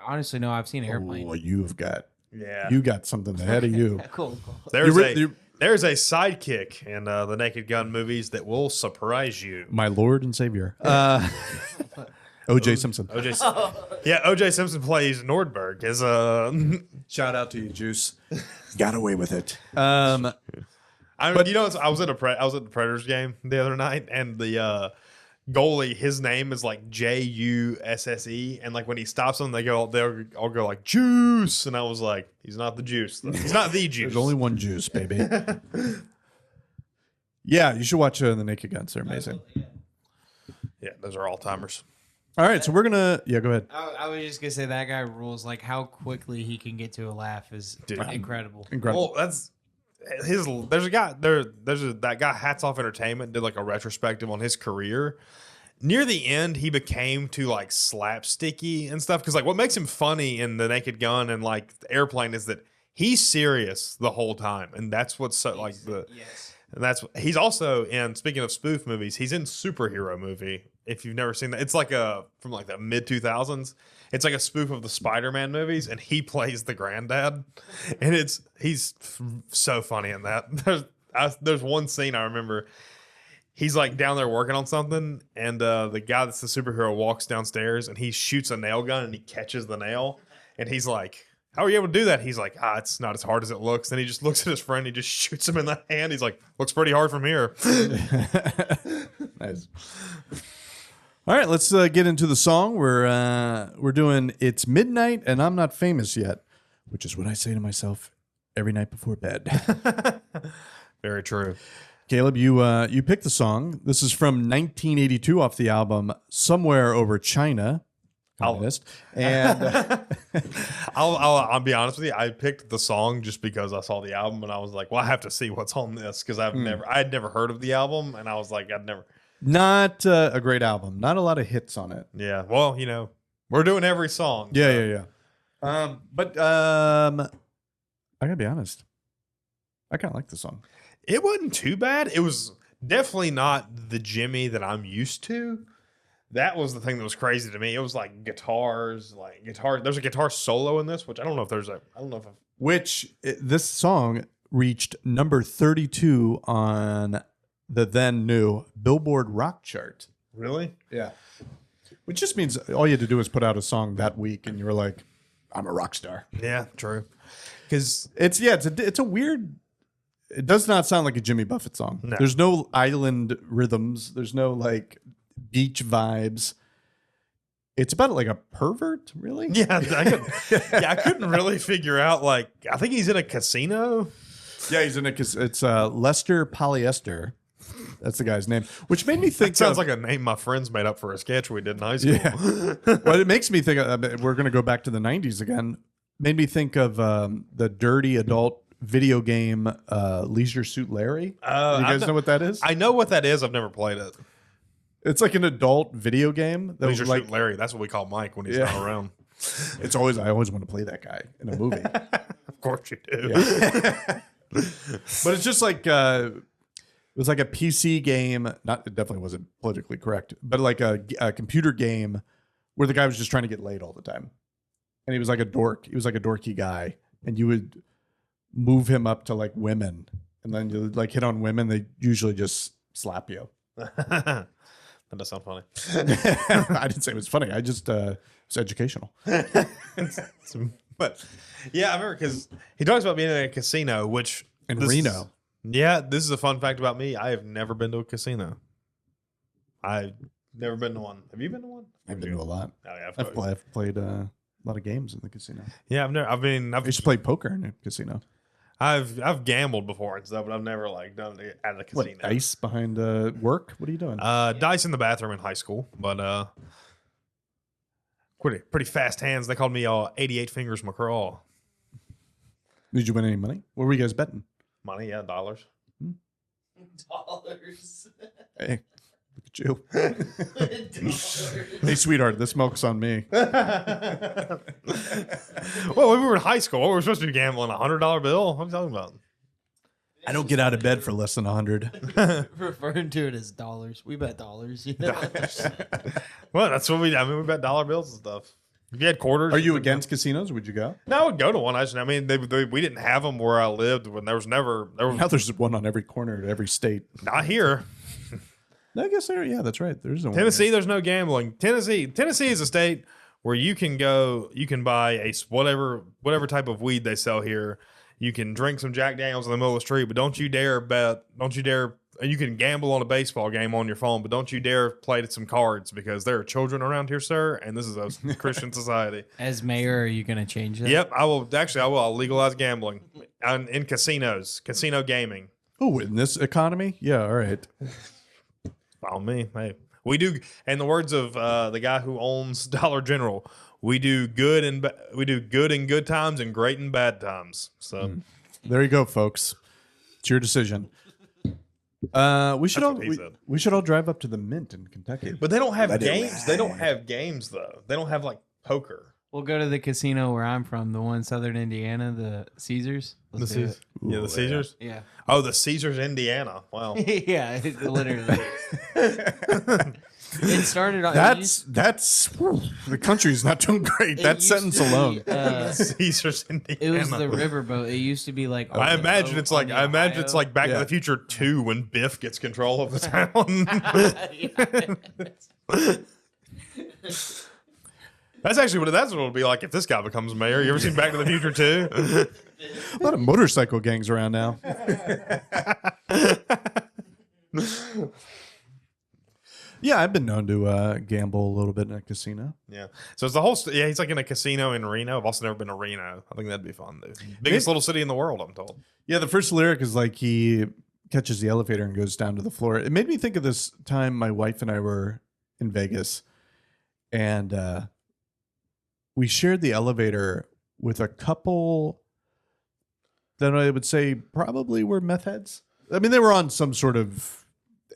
Honestly, no. I've seen Airplane. Oh, you've got Yeah, you got something ahead of you. Cool. there's You- there's a sidekick in the Naked Gun movies that will surprise you. My Lord and Savior, O.J. Simpson. O.J. Simpson plays Nordberg as a. Shout out to you, Juice. Got away with it. I was at the Predators game the other night, and the goalie, his name is like Jusse, and like when he stops them, they'll all go like Juice, and I was like, he's not the Juice, though. He's not the Juice. There's only one Juice, baby. Yeah, you should watch the Naked Guns. They're amazing. Yeah, Yeah, those are all timers. All right, so we're gonna go ahead. I was just gonna say that guy rules. Like how quickly he can get to a laugh is incredible. Incredible. Well, that's his. There's a guy there. That guy Hats Off Entertainment did like a retrospective on his career. Near the end, he became too like slapsticky and stuff because like what makes him funny in The Naked Gun and like the Airplane is that he's serious the whole time, and that's what's so like the. Yes. And he's also in, speaking of spoof movies, he's in Superhero Movie. If you've never seen that, it's like from like the mid 2000s. It's like a spoof of the Spider-Man movies, and he plays the granddad, and he's so funny in that. There's one scene I remember. He's like down there working on something, and the guy that's the superhero walks downstairs, and he shoots a nail gun, and he catches the nail, and he's like, how are you able to do that? He's like, it's not as hard as it looks. Then he just looks at his friend. He just shoots him in the hand. He's like, looks pretty hard from here. Nice. All right, let's get into the song. We're doing "It's Midnight and I'm Not Famous Yet," which is what I say to myself every night before bed. Very true. Caleb, you picked the song. This is from 1982 off the album "Somewhere Over China." Communist. And I'll be honest with you. I picked the song just because I saw the album and I was like, well, I have to see what's on this because I had never heard of the album and I was like, not a great album. Not a lot of hits on it. Yeah. Well, we're doing every song. Yeah. But I gotta be honest. I kind of like the song. It wasn't too bad. It was definitely not the Jimmy that I'm used to. That was the thing that was crazy to me. It was like guitars. There's a guitar solo in this, which I don't know if this song reached number 32 on the then new Billboard Rock chart. Really? Yeah. Which just means all you had to do was put out a song that week, and you were like, "I'm a rock star." Yeah, true. Because it's a weird. It does not sound like a Jimmy Buffett song. No. There's no island rhythms. There's no like beach vibes. It's about like a pervert, really. Yeah, I couldn't really figure out. Like, I think he's in a casino. Yeah, he's in a. It's Lester Polyester. That's the guy's name, which made me think. Sounds like a name my friends made up for a sketch we did in high school. Yeah. Well, it makes me think. We're going to go back to the '90s again. Made me think of the dirty adult video game Leisure Suit Larry. You guys know what that is? I know what that is. I've never played it. It's like an adult video game. That Leisure was like Suit Larry. That's what we call Mike when he's not around. I always want to play that guy in a movie. Of course you do. Yeah. But it's just like it was like a PC game. It definitely wasn't politically correct, but like a computer game where the guy was just trying to get laid all the time, and he was like a dork. He was like a dorky guy, and you would move him up to like women, and then you like hit on women. They usually just slap you. That does sound funny. I didn't say it was funny. I just it's educational. But yeah, I remember because he talks about being in a casino, which in Reno. This is a fun fact about me. I have never been to a casino. I've never been to one. Have you been to one? I've been to a lot. Oh yeah, I've played a lot of games in the casino. Yeah, I used to play poker in a casino. I've gambled before and stuff, but I've never like done it at a casino. What, dice behind work? What are you doing? Dice in the bathroom in high school, but pretty fast hands. They called me 88 Fingers McCraw. Did you win any money? What were you guys betting? Money, yeah, dollars. Dollars. Hey, look at you. Hey, sweetheart, this milk's on me. Well, when we were in high school, we were supposed to be gambling $100 bill. What are you talking about? I don't get out of bed for less than 100. Referring to it as dollars. We bet dollars. You know? Well, that's what we bet dollar bills and stuff. If you had quarters. Are you against casinos? Would you go? No, I would go to one. We didn't have them where I lived when there was Now there's one on every corner of every state. Not here. I guess there. Yeah, that's right. There's no Tennessee. There's no gambling. Tennessee is a state where you can go. You can buy whatever type of weed they sell here. You can drink some Jack Daniels in the middle of the street, but don't you dare bet. Don't you dare. You can gamble on a baseball game on your phone, but don't you dare play some cards because there are children around here, sir, and this is a Christian society. As mayor, are you going to change that? Yep, I will. Actually, I will. I'll legalize gambling in casinos, casino gaming. Oh, in this economy? Yeah, all right. Follow me. Hey, We do, in the words of the guy who owns Dollar General, we do good in good times and great in bad times. So There you go, folks. It's your decision. We should all drive up to the Mint in Kentucky. but they don't have games. They don't have games though. They don't have like poker. We'll go to the casino where I'm from, the one in Southern Indiana, the Caesars. Let's do it. Yeah, the Caesars. Yeah. Oh, the Caesars, Indiana. Wow. Yeah, literally. It started on. That's the country's not doing great. That sentence alone. Caesars, Indiana. It was the riverboat. It used to be like. I imagine it's like Back to the Future 2 when Biff gets control of the town. That's actually what it'll be like if this guy becomes mayor. You ever seen Back to the Future 2? A lot of motorcycle gangs around now. Yeah, I've been known to gamble a little bit in a casino. Yeah. So it's the whole. He's like in a casino in Reno. I've also never been to Reno. I think that'd be fun, dude. Biggest little city in the world, I'm told. Yeah, the first lyric is like he catches the elevator and goes down to the floor. It made me think of this time my wife and I were in Vegas, and we shared the elevator with a couple that I would say probably were meth heads. I mean, they were on some sort of.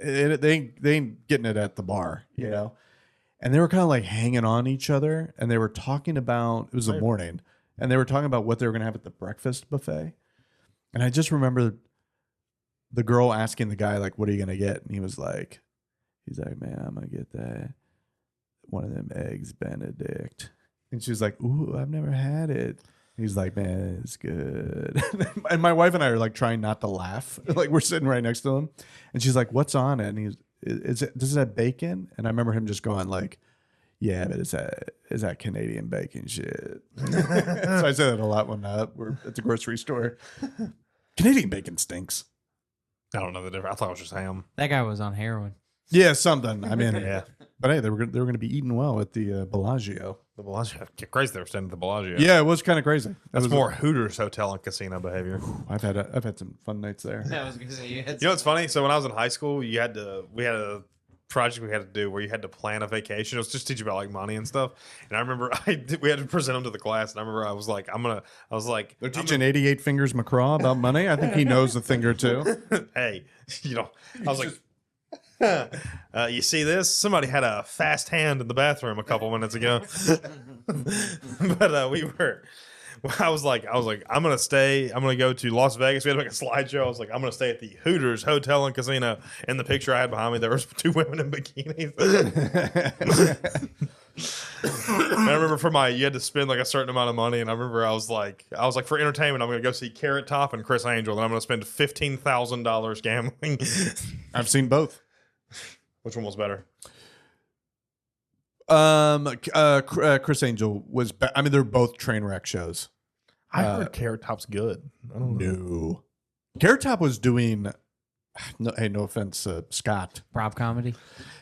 They ain't getting it at the bar, you know? And they were kind of like hanging on each other, and they were talking about, it was the morning, and they were talking about what they were going to have at the breakfast buffet. And I just remember the girl asking the guy, like, what are you going to get? And he's like, man, I'm going to get that one of them eggs Benedict. And she's like, ooh, I've never had it. He's like, man, it's good. And my wife and I are like trying not to laugh. Like we're sitting right next to him. And she's like, what's on it? And does it have bacon? And I remember him just going like, yeah, but it's that Canadian bacon shit. So I say that a lot when we're at the grocery store. Canadian bacon stinks. I don't know the difference. I thought it was just ham. That guy was on heroin. Yeah, something. I mean, Yeah. But hey, they were going to be eating well at the Bellagio. The Bellagio. Crazy they were staying at the Bellagio. Yeah, it was kind of crazy. That's more Hooters hotel and casino behavior. I've had some fun nights there. I was gonna say you had. You know what's funny? So when I was in high school, we had a project we had to do where you had to plan a vacation. It was just teach you about like money and stuff. And I remember we had to present them to the class. And I remember I was like, They're teaching 88 Fingers McCraw about money. I think he knows a thing or two. hey, I was like, you see this? Somebody had a fast hand in the bathroom a couple minutes ago. But I was like, I'm going to go to Las Vegas. We had to make a slideshow. I was like, I'm going to stay at the Hooters Hotel and Casino. And the picture I had behind me, there was 2 women in bikinis. And I remember you had to spend like a certain amount of money. And I remember I was like, for entertainment, I'm going to go see Carrot Top and Chris Angel. And I'm going to spend $15,000 gambling. I've seen both. Which one was better? Chris Angel was. I mean, they're both train wreck shows. I heard Carrot Top's good. I don't know. No, Carrot Top was doing. No, hey, no offense, Scott. prop comedy.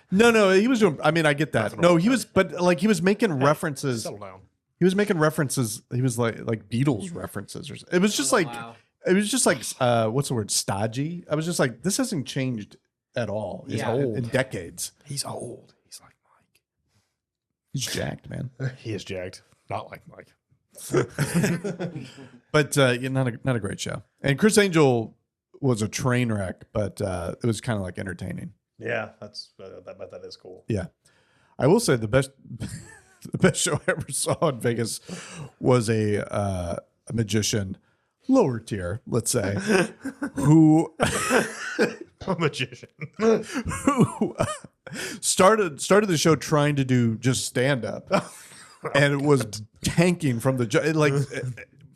No, he was doing. I mean, I get that. No, he was, but like he was making references. Settle down. He was making references. He was like Beatles references, or it was just like Wow. it was just like what's the word? Stodgy. I was just like, this hasn't changed at all. It's Yeah. old in decades. He's old. He's like Mike. He's jacked, man. He is jacked. Not like Mike. But yeah, not a great show. And Chris Angel was a train wreck, but it was kind of like entertaining. Yeah, that is cool. Yeah, I will say the best show I ever saw in Vegas was a magician, lower tier, let's say, who A magician. who started the show trying to do just stand up, and it was tanking from the like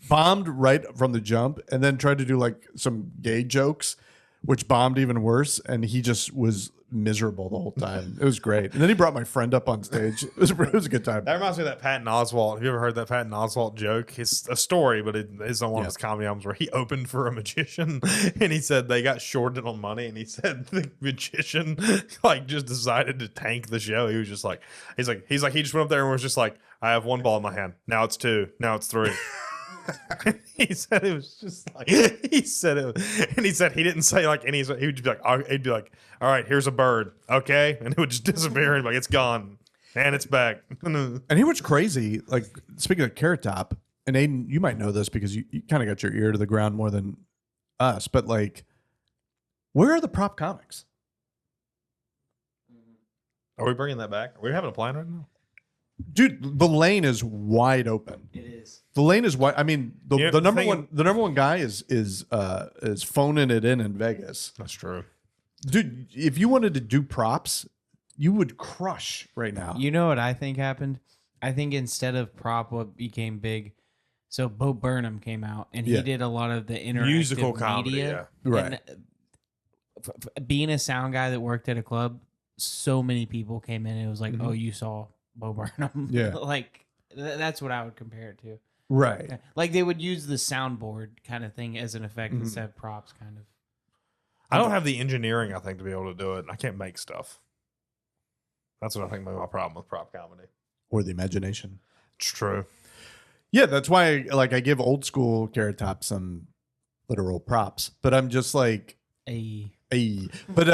bombed right from the jump, and then tried to do like some gay jokes, which bombed even worse, and he just was miserable the whole time. It was great. And then he brought my friend up on stage. It was a good time. That reminds me of that Patton Oswalt. Have you ever heard that Patton Oswalt joke? It's a story, but it's on one of his comedy albums where he opened for a magician and he said they got shorted on money, and he said the magician like just decided to tank the show. He was just like he just went up there and was just like, I have 1 ball in my hand. Now it's 2. Now it's 3. He said it was just like he said it, and he said he didn't say like any. He would just be like, he'd be like, "All right, here's a bird, okay," and it would just disappear, and like it's gone, and it's back. And here's what's crazy. Like speaking of Carrot Top, and Aiden, you might know this because you kind of got your ear to the ground more than us. But like, where are the prop comics? Are we bringing that back? Are we having a plan right now? Dude, the lane is wide open. It is. The lane is wide. I mean, the Yeah, number one guy is phoning it in Vegas. That's true. Dude, if you wanted to do props, you would crush right now. You know what I think happened? I think instead of prop, what became big. So Bo Burnham came out and he did a lot of the interactive Musical comedy, media. Right. And being a sound guy that worked at a club, so many people came in and it was like, oh, you saw Bo Burnham. Yeah. Like that's what I would compare it to. Right. Like they would use the soundboard kind of thing as an effect instead of props kind of. I don't have the engineering, I think, to be able to do it. I can't make stuff. That's what I think my problem with prop comedy. Or the imagination. It's true. Yeah, that's why I give old school Carrot Top some literal props. But I'm just like, A but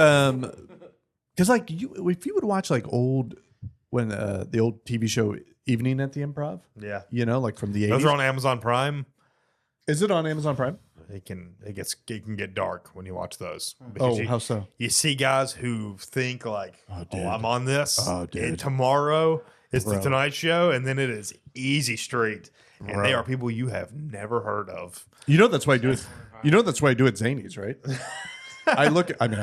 because like if you would watch like when the old TV show Evening at the Improv, Yeah. you know, like from the 80s. Those are on Amazon Prime. Is it on Amazon Prime? It can get dark when you watch those. Oh, you, how so? you see guys who think like, dude. I'm on this. Oh, dude. And tomorrow is the Bro. Tonight Show, and then it is Easy Street. And Bro. they are people you have never heard of. You know that's why I do it. You know that's why I do it Zanies, right? I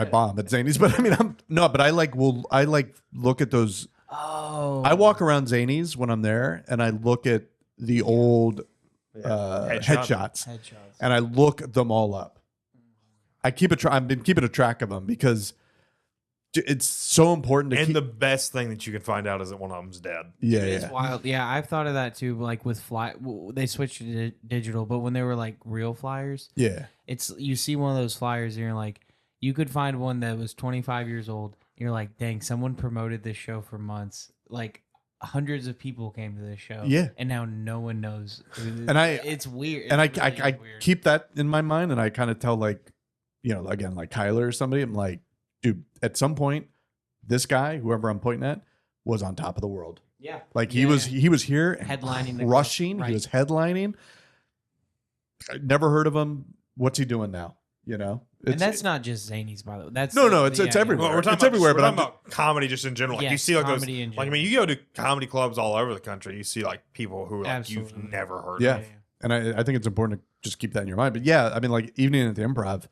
bomb at Zanies, but I mean I look at those. Oh. I walk around Zanies when I'm there, and I look at the old headshots, and I look them all up. I've been keeping a track of them because it's so important to And keep. the best thing that you can find out is that one of them's dead. Yeah, It's wild. Yeah, I've thought of that too. Like with they switched to digital, but when they were like real flyers, yeah. it's you see one of those flyers and you're like, you could find one that was 25 years old. You're like, dang, someone promoted this show for months. Like hundreds of people came to this show. Yeah. And now no one knows. And it's weird. And It really I is weird. keep that in my mind, and I kind of tell like, you know, again, like Kyler or somebody, I'm like, dude, at some point, this guy, whoever I'm pointing at, was on top of the world. Yeah. Like he was here and Headlining the crushing. club, right. He was headlining. I never heard of him. What's he doing now? You know, And that's not just Zanies, by the way. That's No, it's everywhere. Well, we're talking It's about, everywhere, we're but talking about comedy just in general. Like you Yes, see like those, comedy in like I mean, you go to comedy clubs all over the country. You see like people who like Absolutely. you've never heard Yeah. of. And I think it's important to just keep that in your mind. But yeah, I mean, like Evening at the Improv.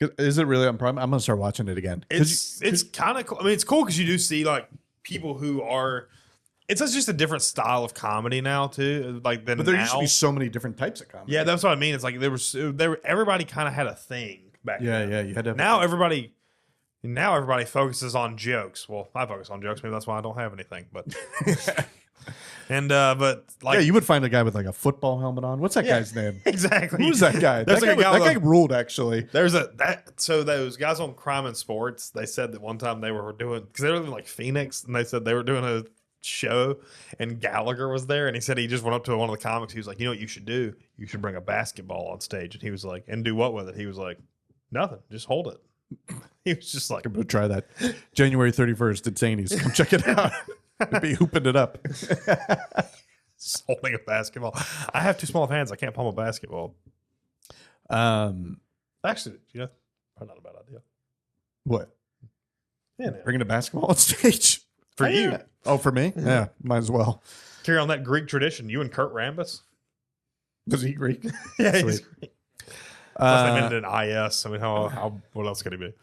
Is it really on Prime? I'm gonna start watching it again. It's kind of cool. I mean, it's cool because you do see like people who are. It's just a different style of comedy now too. Like than But there now. used to be so many different types of comedy. Yeah, that's what I mean. It's like everybody kind of had a thing back then. Yeah. You had to have Now everybody focuses on jokes. Well, I focus on jokes. Maybe that's why I don't have anything. But but like yeah, you would find a guy with like a football helmet on. What's that guy's name? exactly. Who's that guy? There's That like a guy guy with ruled actually. So those guys on Crime and Sports, they said that one time they were doing because they were in like Phoenix, and they said they were doing a show, and Gallagher was there, and he said he just went up to one of the comics. He was like, "You know what you should do? You should bring a basketball on stage." And he was like, "And do what with it?" He was like, "Nothing. Just hold it." He was just like, I'm gonna try that. January 31st at Zanies. Come check it out. I'd be hooping it up. just holding a basketball. I have too small of hands. I can't palm a basketball. Actually, probably not a bad idea. What? Yeah, man. Bringing a basketball on stage For you. Yeah. Oh, for me? Yeah, might as well. Carry on that Greek tradition. You and Kurt Rambis. Was he Greek? Yeah, he's Sweet. Greek. Plus they ended in IS. I mean, how what else could he be?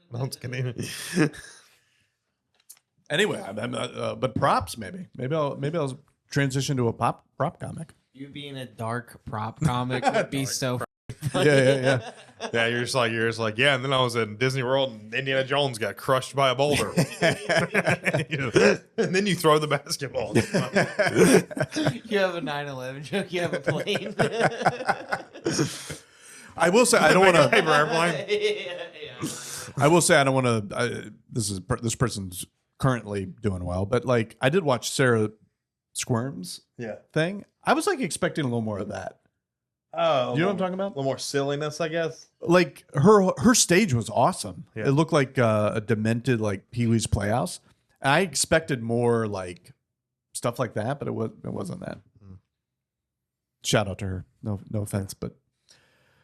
What else can he be? Anyway, but props maybe. Maybe I'll transition to a prop comic. You being a dark prop comic would be so Yeah. Yeah, you're just like, yeah. And then I was in Disney World, and Indiana Jones got crushed by a boulder. And then you throw the basketball. You have a 9/11 joke. You have a plane. I will say I don't want to. Paper airplane. Yeah. I will say I don't want to. This person's currently doing well, but like I did watch Sarah squirms Yeah. thing. I was like expecting a little more of that. Oh, You know what I'm talking about? A little more silliness, I guess. Like her stage was awesome. Yeah. It looked like a demented like Pee-wee's Playhouse. I expected more like stuff like that, but it wasn't that. Shout out to her. No offense, but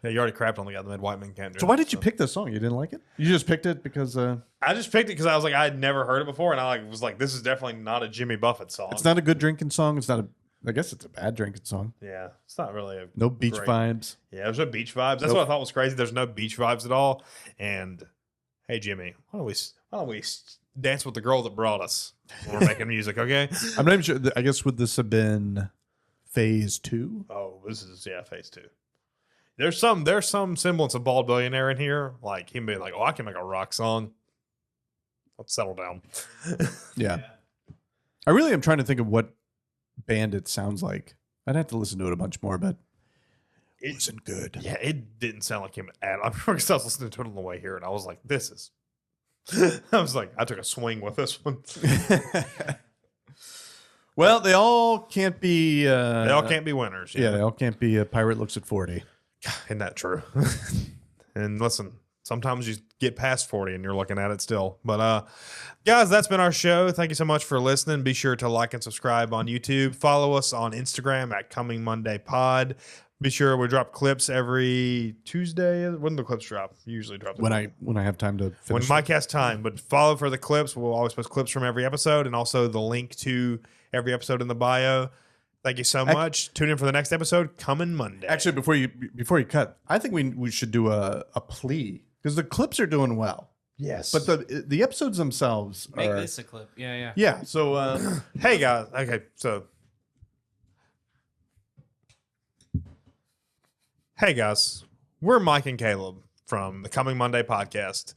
Yeah, you already crapped on the guy that made White Men Can't Jump. so why did you pick this song? You didn't like it? You just picked it because I just picked it because I was like, I had never heard it before, and I was like, this is definitely not a Jimmy Buffett song. it's not a good drinking song. It's not a. I guess it's a bad drinking song. Yeah, it's not really a No beach great- vibes. Yeah, there's no beach vibes. That's Nope. what I thought was crazy. There's no beach vibes at all. And hey, Jimmy, why don't we dance with the girl that brought us when we're making music? Okay. I'm not even sure. I guess would this have been phase 2? Oh, this is phase 2. There's some semblance of Bald Billionaire in here, like him being like, oh, I can make a rock song. Let's settle down. Yeah. I really am trying to think of what band it sounds like. I'd have to listen to it a bunch more, but it wasn't good. Yeah, it didn't sound like him at all. I remember because I was listening to it on the way here, and I was like, this is. I was like, I took a swing with this one. Well, they all can't be. They all can't be winners. Yeah, they all can't be. A pirate looks at 40. Isn't that true? And listen, sometimes you get past 40 and you're looking at it still. But guys, that's been our show. Thank you so much for listening. Be sure to like and subscribe on YouTube. Follow us on Instagram at Coming Monday Pod. Be sure we drop clips every Tuesday. When do the clips drop? You usually drop them. When I have time to When finish. Mike has time. But follow for the clips. We'll always post clips from every episode and also the link to every episode in the bio. Thank you so much. Tune in for the next episode coming Monday. Actually, before you cut, I think we should do a plea because the clips are doing well, yes. but the episodes themselves Make are. this a clip. Yeah. Yeah. So Hey guys. Okay, so hey guys, we're Mike and Caleb from the Coming Monday podcast.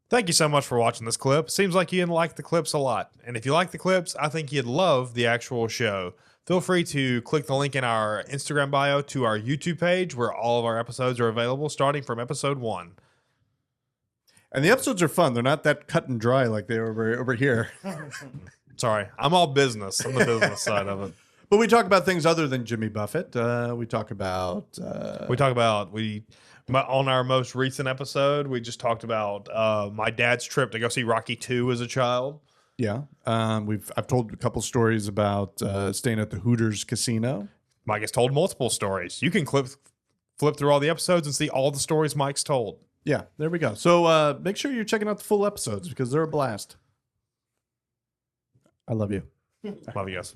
Thank you so much for watching this clip. Seems like you like the clips a lot. And if you like the clips, I think you'd love the actual show. Feel free to click the link in our Instagram bio to our YouTube page where all of our episodes are available starting from episode 1. and the episodes are fun. They're not that cut and dry like they are over here. Sorry, I'm all business. I'm the business side of it. But we talk about things other than Jimmy Buffett. We talk about On our most recent episode, we just talked about my dad's trip to go see Rocky 2 as a child. yeah. I've told a couple stories about staying at the Hooters Casino. Mike has told multiple stories. You can flip through all the episodes and see all the stories Mike's told. Yeah, there we go. So make sure you're checking out the full episodes because they're a blast. I love you. Love you guys.